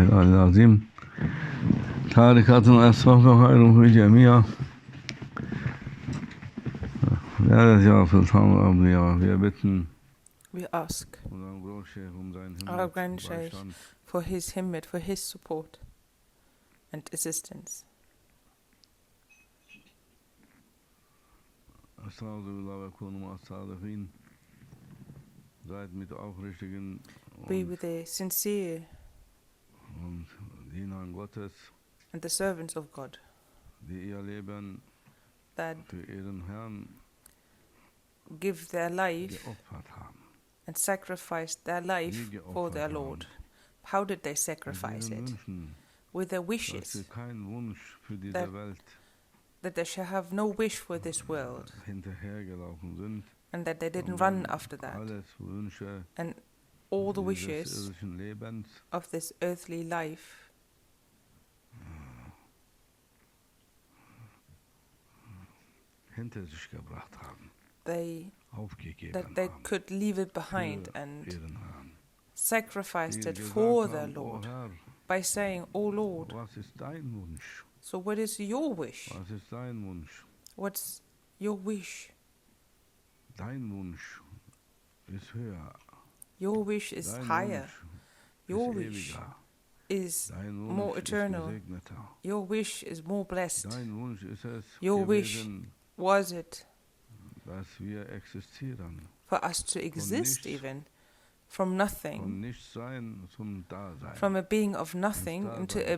العلي العظيم تاركة أسباب خير في جميع We ask our Grand Sheikh for his himmet, for his support and assistance. Be with the sincere and the servants of God that give their life and sacrifice their life for their Lord. How did they sacrifice it? With their wishes, that they shall have no wish for this world, and that they didn't run after that. And all the wishes of this earthly life that they could leave it behind and sacrificed it for their Lord by saying, "O Lord, so what is your wish? What's your wish? Your wish is higher. Your wish is more eternal. Your wish is more blessed. Your wish was it for us to exist even from nothing, from a being of nothing into a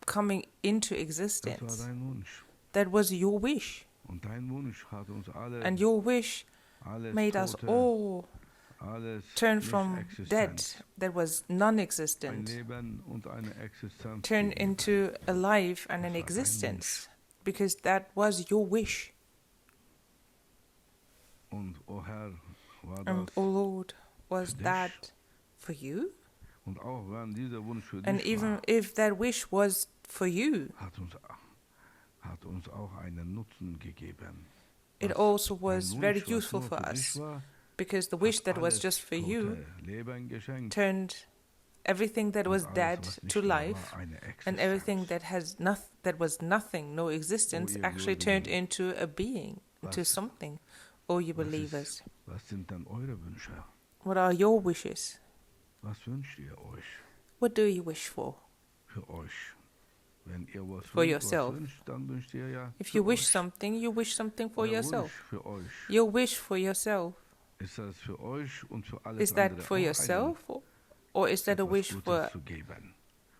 coming into existence. That was your wish. And your wish made us all turn from dead, that was non-existent, turn into a life and an existence, because that was your wish. And, O Lord, was that for you? And even if that wish was for you, it also was very useful for us, because the wish that was just for you turned everything that was dead to life, and everything that was nothing, no existence, actually turned into a being, into something. O you believers, what are your wishes? What do you wish for? For yourself. If you wish something, you wish something for yourself. Your wish for yourself, is that for yourself, or is that a wish for,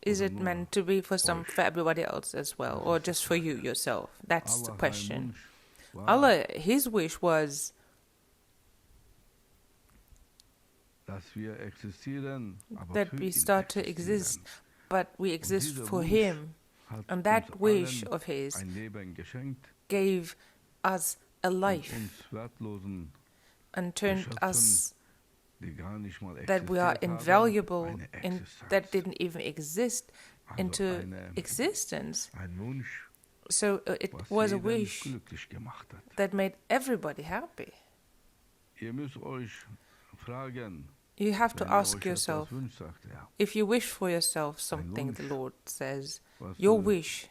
is it meant to be for everybody else as well, or just for you yourself? That's the question. Allah, his wish was that we start to exist, but we exist for him. And that wish of his gave us a life and turned us that we are invaluable, that didn't even exist, into existence. So it was a wish that made everybody happy. You have to ask yourself, if you wish for yourself something, the Lord says, your wish,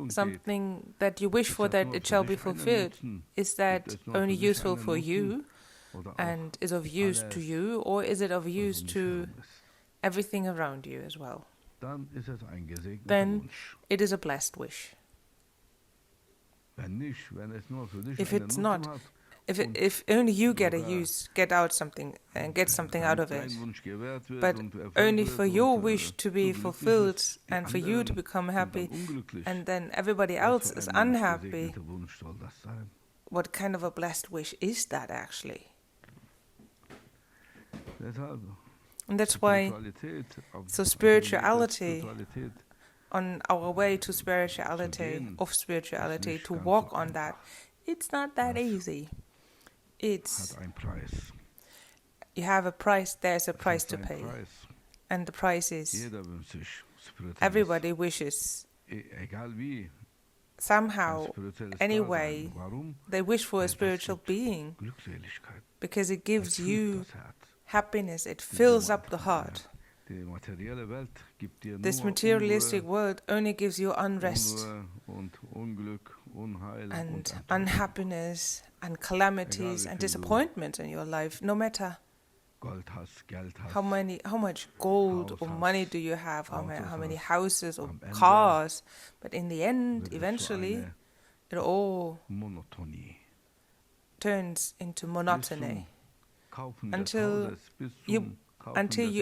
something that you wish for that it shall be fulfilled, is that only useful for you and is of use to you, or is it of use to everything around you as well? Then it is a blessed wish. If it's not, if only you get out something and get something out of it, but only for your wish to be fulfilled and for you to become happy, and then everybody else is unhappy, what kind of a blessed wish is that actually? And that's why, so spirituality, on our way to spirituality, of spirituality, to walk on that, it's not that easy. It's, you have a price, there's a price to pay. And the price is, everybody wishes, somehow, anyway, they wish for a spiritual being, because it gives you happiness, it fills up the heart. This materialistic world only gives you unrest and unhappiness and calamities and disappointments in your life, no matter how much gold or money do you have, how many houses or cars, but in the end, eventually, it all turns into monotony until you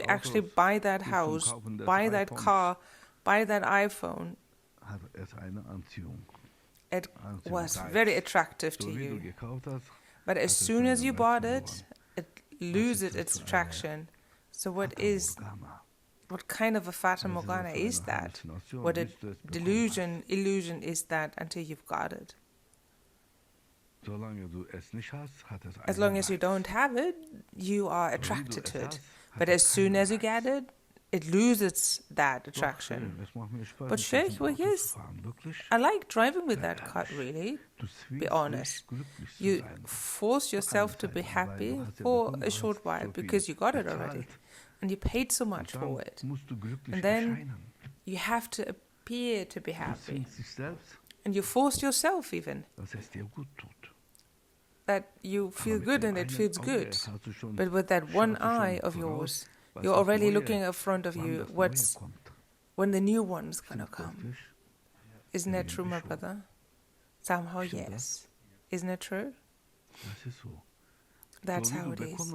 actually buy that house, buy that car, buy that iPhone. It was very attractive to you. But as soon as you bought it, it loses its attraction. So what kind of a Fata Morgana is that? What a illusion is that until you've got it? As long as you don't have it, you are attracted to it. But as soon as you get it, it loses that attraction. But Sheikh, well, yes, I like driving with that car, really, be honest. You force yourself to be happy for a short while because you got it already. And you paid so much for it. And then you have to appear to be happy. And you force yourself even. That you feel good and it feels good. But with that one eye of yours, you're already looking in front of you when the new one's going to come. Isn't that true, my brother? Somehow, yes. Isn't it true? That's how it is.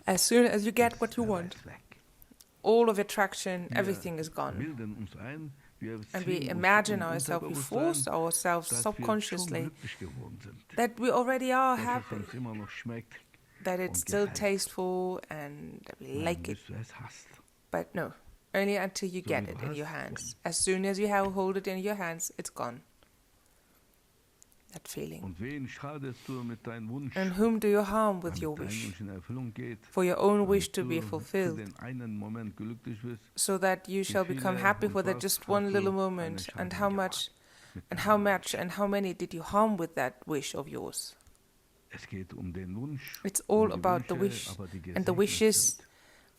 As soon as you get what you want, all of attraction, everything is gone. And we imagine ourselves, we force ourselves subconsciously that we already are happy, that it's still tasteful and that we like it. But no, only until you get it in your hands. As soon as you hold it in your hands, it's gone. That feeling. And whom do you harm with your wish? For your own wish to be fulfilled, so that you shall become happy for that just one little moment. And how much and how many did you harm with that wish of yours? It's all about the wish and the wishes,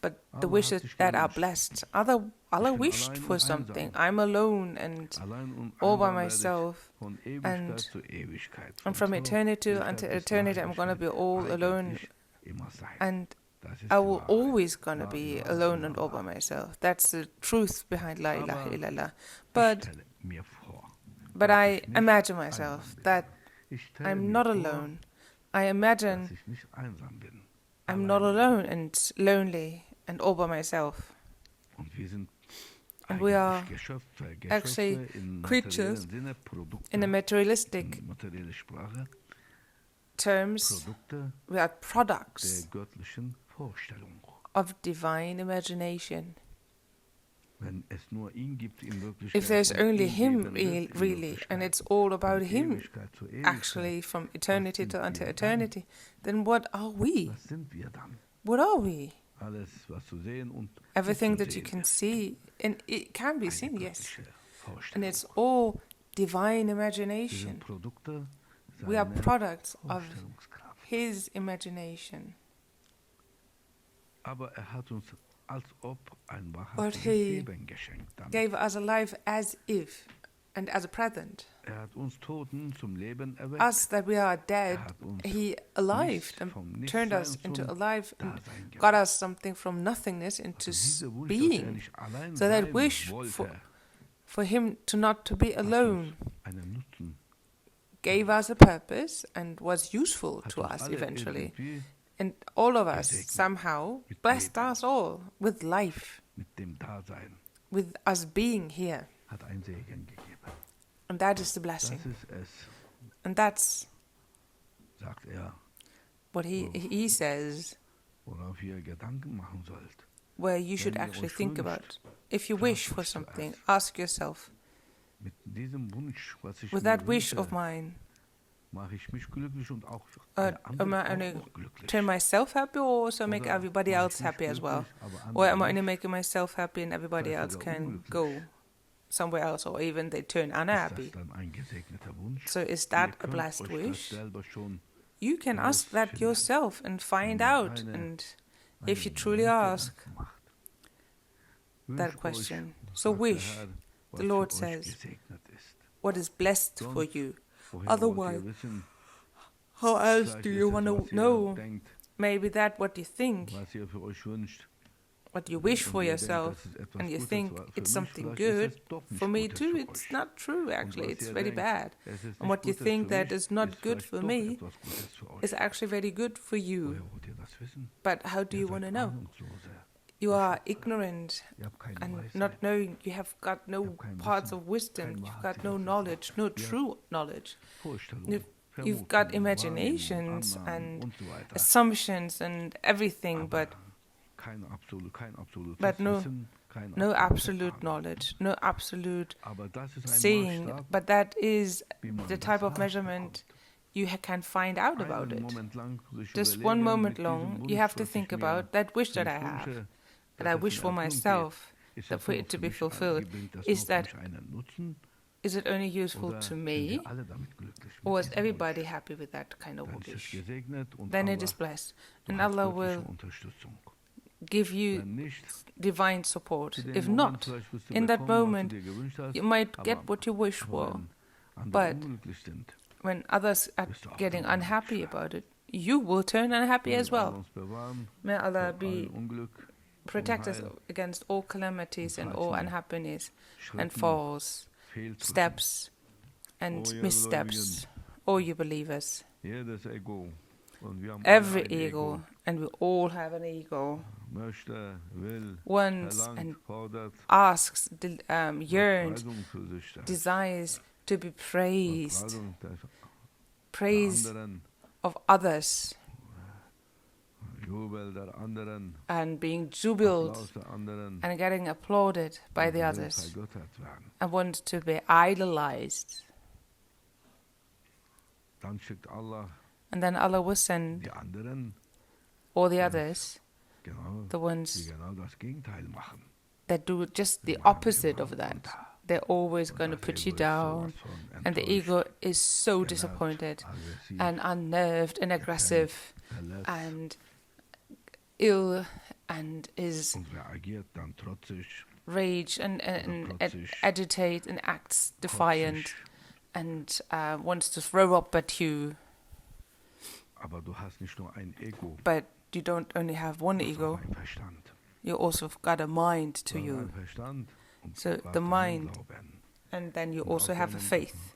but the wishes that are blessed. Allah wished for something. I'm alone and all by myself, and from eternity until eternity I'm going to be all alone, and I will always going to be alone and all by myself. That's the truth behind La ilaha illallah. But I imagine myself that I'm not alone. I imagine I'm not alone and lonely and all by myself. And we are actually creatures in a materialistic terms. We are products of divine imagination. If there's only Him really, and it's all about Him, actually from eternity to unto eternity, then what are we? What are we? Everything that you can see, and it can be seen, yes. And it's all divine imagination. We are products of His imagination. But He gave us a life as if and as a present. Us that we are dead, He alive and turned us into alive and got us something from nothingness into being. So that wish for Him not to be alone gave us a purpose and was useful to us eventually. And all of us somehow blessed us all with life, with us being here. And that is the blessing. And that's what he says, where you should actually think about. If you wish for something, ask yourself, with that wish of mine, am I only turn myself happy, or also make everybody else happy as well? Or am I only making myself happy and everybody else can go somewhere else, or even they turn unhappy? So is that a blessed wish? you can ask that yourself and find out. And if you truly ask that question, so wish, the Lord says, what is blessed for you. Otherwise, how else do you want to know? Maybe that what you think, what you wish for yourself, and you think it's something good. For me too, it's not true actually, it's very bad. And what you think that is not good for me is actually very good for you. But how do you want to know? You are ignorant and not knowing. You have got no parts of wisdom. You've got no knowledge, no true knowledge. You've got imaginations and assumptions and everything, but no absolute knowledge, no absolute seeing. But that is the type of measurement you can find out about it. Just one moment long, you have to think about that wish that I have, that I wish for myself, that for it to be fulfilled. Is it only useful to me, or is everybody happy with that kind of wish? Then it is blessed, and Allah will give you divine support. If not, in that moment, you might get what you wish for, but when others are getting unhappy about it, you will turn unhappy as well. May Allah protect us against all calamities and all unhappiness and falls, steps and missteps, all you believers. Every ego, and we all have an ego, wants and asks, yearns, desires to be praised, praise of others, and being jubiled and getting applauded by the others, and wants to be idolized. And then Allah will send all the others, the ones that do just the opposite of that. They're always going to put you down, and the ego is so disappointed and unnerved and aggressive and ill and is rage and agitate and acts defiant and wants to throw up at you. But you don't only have one ego, you also got a mind to you. So the mind, and then you also have a faith.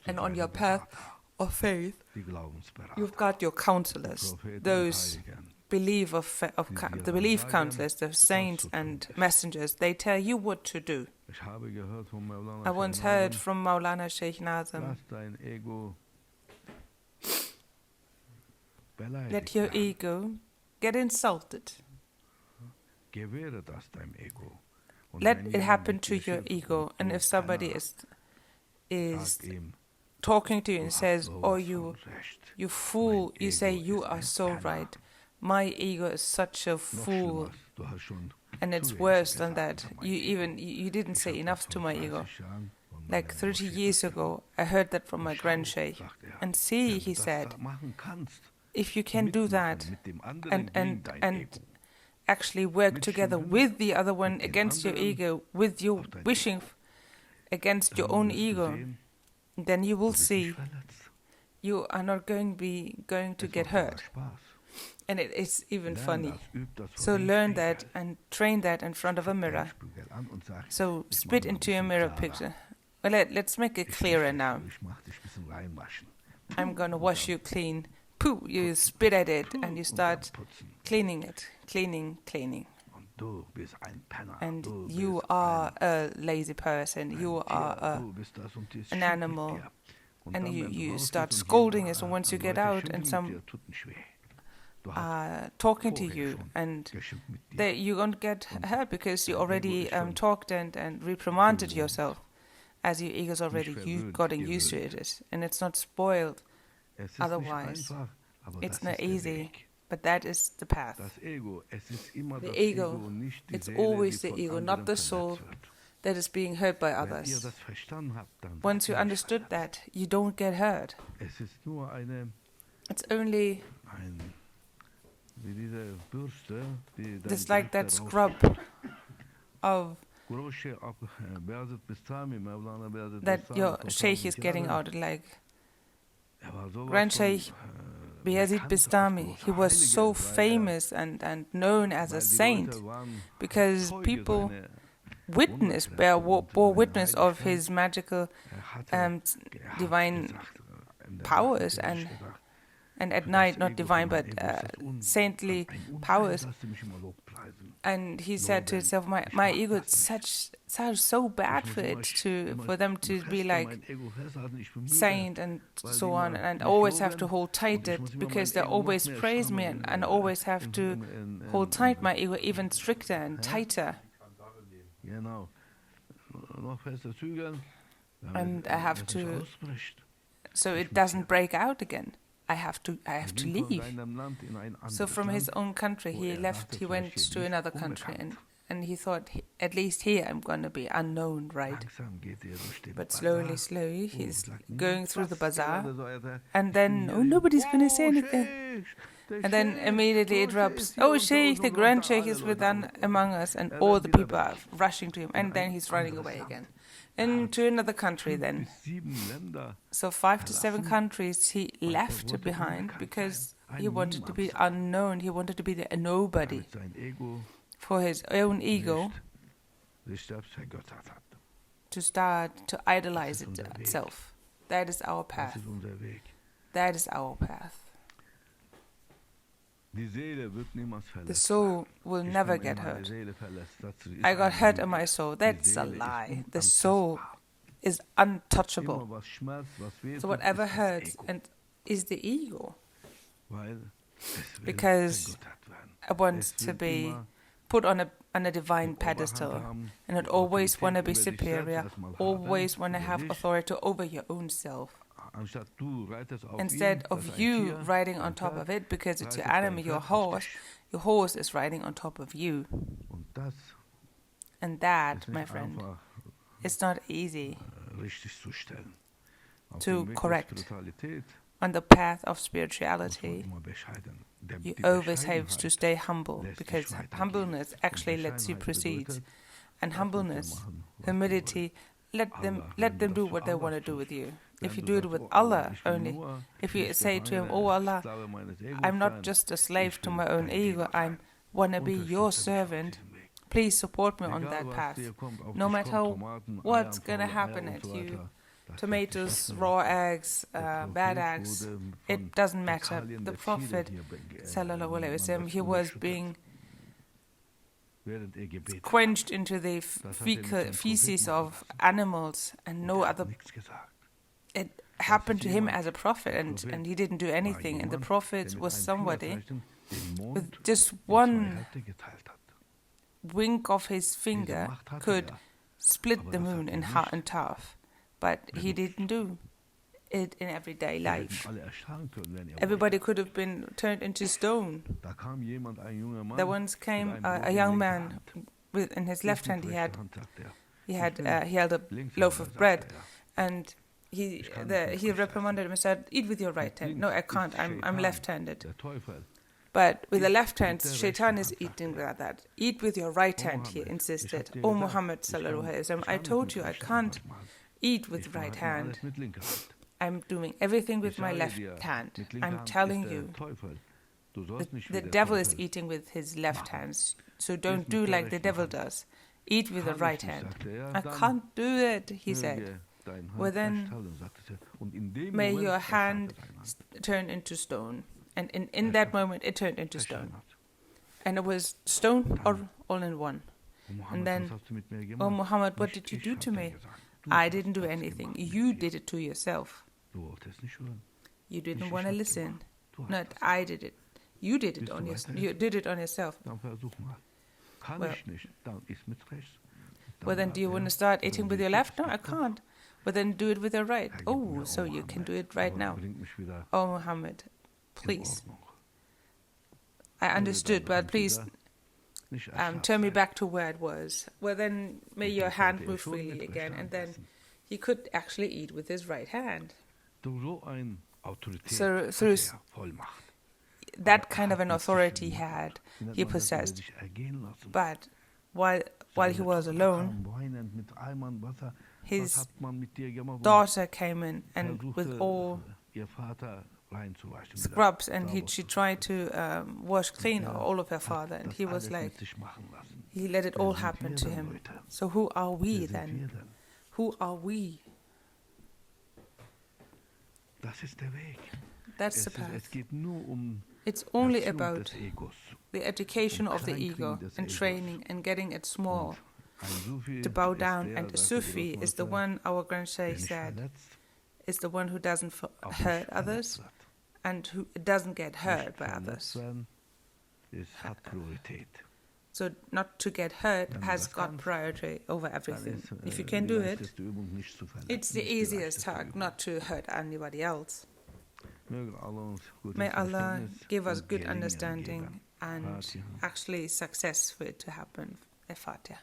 And on your path of faith, you've got your counselors, those the belief counselors, the saints and messengers. They tell you what to do. I once heard from Maulana Sheikh Nazim, let your ego get insulted. Let it happen to your ego. And if somebody is talking to you and says, oh, you fool, you say, you are so right. My ego is such a fool. And it's worse than that. You didn't say enough to my ego. Like 30 years ago, I heard that from my grand Sheikh. And see, he said, if you can do that and actually work together with the other one against your ego, with your wishing against your own ego, then you will see you are not going to get hurt. And it is even funny. So learn that and train that in front of a mirror. So spit into your mirror picture. Well, let's make it clearer now. I'm going to wash you clean. Pooh, you spit at it and you start cleaning it. Cleaning. And you are a lazy person. You are an animal. And you start scolding us. And once you get out and some talking to you, and you won't get hurt because you already talked and reprimanded yourself, as your ego's already gotten used to it, and it's not spoiled. Otherwise, it's not easy, but that is the path. The ego, it's always the ego, not the soul, that is being heard by others. Once you understood that, you don't get hurt. It's only it's like that scrub of that your Sheikh is getting out, like Grand Sheikh Bayezid Bistami. He was so famous and known as a saint because people bore witness of his magical divine powers and at night, not divine, but saintly powers. And he said to himself, my ego sounds so bad for them to be like saint and so on, and always have to hold tight it because they always praise me and always have to hold tight my ego even stricter and tighter. And I have to, so it doesn't break out again. I have to leave. So from his own country, he left. He went to another country, and he thought, at least here I'm going to be unknown, right? But slowly, he's going through the bazaar, and then nobody's going to say anything. And then immediately it erupts. Oh, Sheikh, the Grand Sheikh is among us, and all the people are rushing to him, and then he's running away again. Into another country then. So 5 to 7 countries he left behind because he wanted to be unknown. He wanted to be a nobody for his own ego to start to idolize itself. That is our path. That is our path. The soul will never get hurt. I got hurt in my soul. That's a lie. The soul is untouchable. So whatever hurts is the ego. Because I want to be put on a divine pedestal, and I always want to be superior, always want to have authority over your own self. Instead of you riding on top of it, because it's your enemy, your horse is riding on top of you. And that, my friend, is not easy to correct. On the path of spirituality, you always have to stay humble, because humbleness actually lets you proceed. And humbleness, humility, let them do what they want to do with you. If you do it with Allah only, if you say to him, "Oh Allah, I'm not just a slave to my own ego, I want to be your servant, please support me on that path. No matter what's going to happen at you, tomatoes, raw eggs, bad eggs, it doesn't matter." The Prophet, sallallahu alaihi wasallam, he was being quenched into the feces of animals and no other. It happened to him as a prophet, and he didn't do anything. And the prophet was somebody with just one wink of his finger could split the moon in half. But he didn't do it in everyday life. Everybody could have been turned into stone. There once came a young man in his left hand. He held a loaf of bread, and he reprimanded him and said, "Eat with your right hand." "No, I can't. I'm left-handed." But with the left hand, Shaitan is eating like that. "Eat with your right hand," he insisted. "Oh Muhammad sallallahu alaihi wasallam, I told you I can't eat with right hand. I'm doing everything with my left hand. I'm telling you, the devil is eating with his left hand. So don't do like the devil does. Eat with the right hand." "I can't do it," he said. "Well then, may your hand turn into stone." And in that moment, it turned into stone. And it was stone all in one. And then, "Oh Muhammad, what did you do to me?" "I didn't do anything. You did it to yourself. You didn't want to listen. Not I did it. You did it on yourself. You did it on yourself." Well then, do you want to start eating with your left? "No, I can't." "Well then, do it with your right." "Oh, so you can do it right now." "Oh Muhammad, please. I understood, but please turn me back to where it was. Well, then may your hand move freely again. And then he could actually eat with his right hand. So through that kind of an authority he possessed. But while he was alone, his daughter came in and with all scrubs, and she tried to wash clean all of her father, and he was like, he let it all happen to him. So who are we then? Who are we? That's the path. It's only about the education of the ego and training and getting it small to bow down. And a Sufi is the one, our Grand Sheikh said, is the one who doesn't hurt others and who doesn't get hurt by others. So not to get hurt has got priority over everything. If you can do it, it's the easiest task not to hurt anybody else. May Allah give us good understanding and actually success for it to happen. Al-Fatiha.